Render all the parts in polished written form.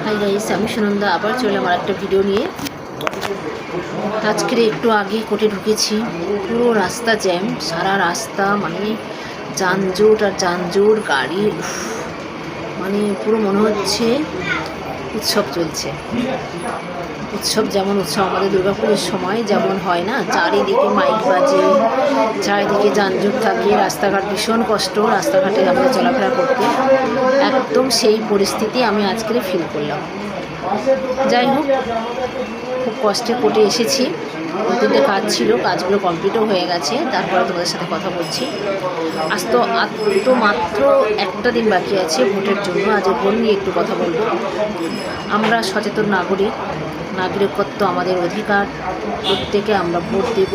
Hi guys, আমি সুনন্দা আবার চলে আমার একটা ভিডিও নিয়ে। আজকের একটু আগে কোর্টে ঢুকেছি, পুরো রাস্তা জ্যাম, সারা রাস্তা মানে যানজট আর যানজট, গাড়ি, মানে পুরো মনে হচ্ছে উৎসব চলছে। উৎসব যেমন উৎসব আমাদের দুর্গাপুরের সময় যেমন হয় না, চারিদিকে মাইক বাজে, চারিদিকে যানজট থাকে, রাস্তাঘাট ভীষণ কষ্ট, রাস্তাঘাটে আমাদের চলাফেরা করতে, একদম সেই পরিস্থিতি আমি আজকে ফিল করলাম। যাই হোক, খুব কষ্টে কোর্টে এসেছি, 2-3টে কাজ ছিল, কাজগুলো কমপ্লিটও হয়ে গেছে, তারপরে তোমাদের সাথে কথা বলছি। আজ তো মাত্র একটা দিন বাকি আছে ভোটের জন্য। আজ ভোট নিয়ে একটু কথা বলবো। আমরা সচেতন নাগরিকত্ব আমাদের অধিকার, প্রত্যেকে আমরা ভোট দেব,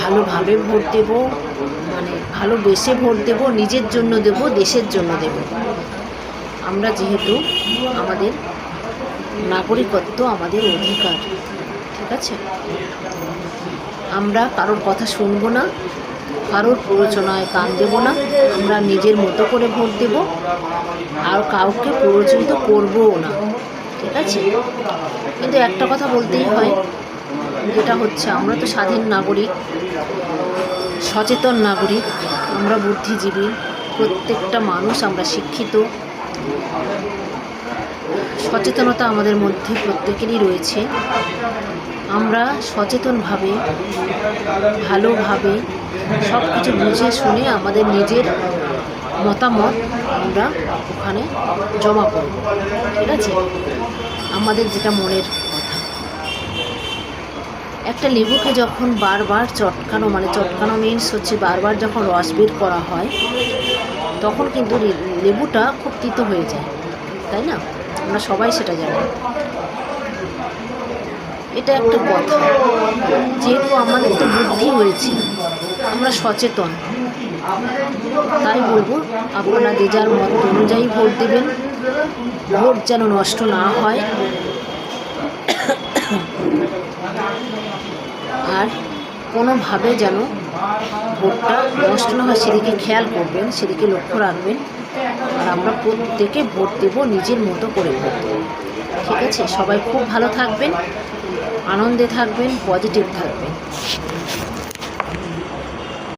ভালোভাবে ভোট দেব, মানে ভালোবেসে ভোট দেব, নিজের জন্য দেব, দেশের জন্য দেব। আমরা যেহেতু আমাদের নাগরিকত্ব আমাদের অধিকার, ঠিক আছে? আমরা কারোর কথা শুনবো না, কারোর প্ররোচনায় কান দেব না, আমরা নিজের মতো করে ভোট দেব, আর কাউকে প্ররোচিত করবও না, ঠিক আছে? কিন্তু একটা কথা বলতেই হয়, যেটা হচ্ছে আমরা তো স্বাধীন নাগরিক, সচেতন নাগরিক, আমরা বুদ্ধিজীবী, প্রত্যেকটা মানুষ আমরা শিক্ষিত, সচেতনতা আমাদের মধ্যে প্রত্যেকেরই রয়েছে। আমরা সচেতনভাবে, ভালোভাবে সব কিছু বুঝে শুনে আমাদের নিজের মতামত আমরা ওখানে জমা করব, ঠিক আছে? আমাদের যেটা মনের কথা। একটা লেবুকে যখন বারবার চটকানো মিনস হচ্ছে বারবার যখন রস বের করা হয়, তখন কিন্তু লেবুটা খুব তিতো হয়ে যায়, তাই না? আমরা সবাই সেটা জানি। এটা একটা কথা, যেহেতু আমাদের তো বুদ্ধি হয়েছে, আমরা সচেতন, তাই বলবো আপনারা যে যার মত অনুযায়ী ভোট দেবেন। ভোট যেন নষ্ট না হয়, আর কোনোভাবে যেন ভোটটা নষ্ট না হয় সেদিকে খেয়াল করবেন, সেদিকে লক্ষ্য রাখবেন। আর আমরা প্রত্যেকে ভোট দেব, নিজের মতো করে ভোট দেব, ঠিক আছে? সবাই খুব ভালো থাকবেন, আনন্দে থাকবেন, পজিটিভ থাকবেন।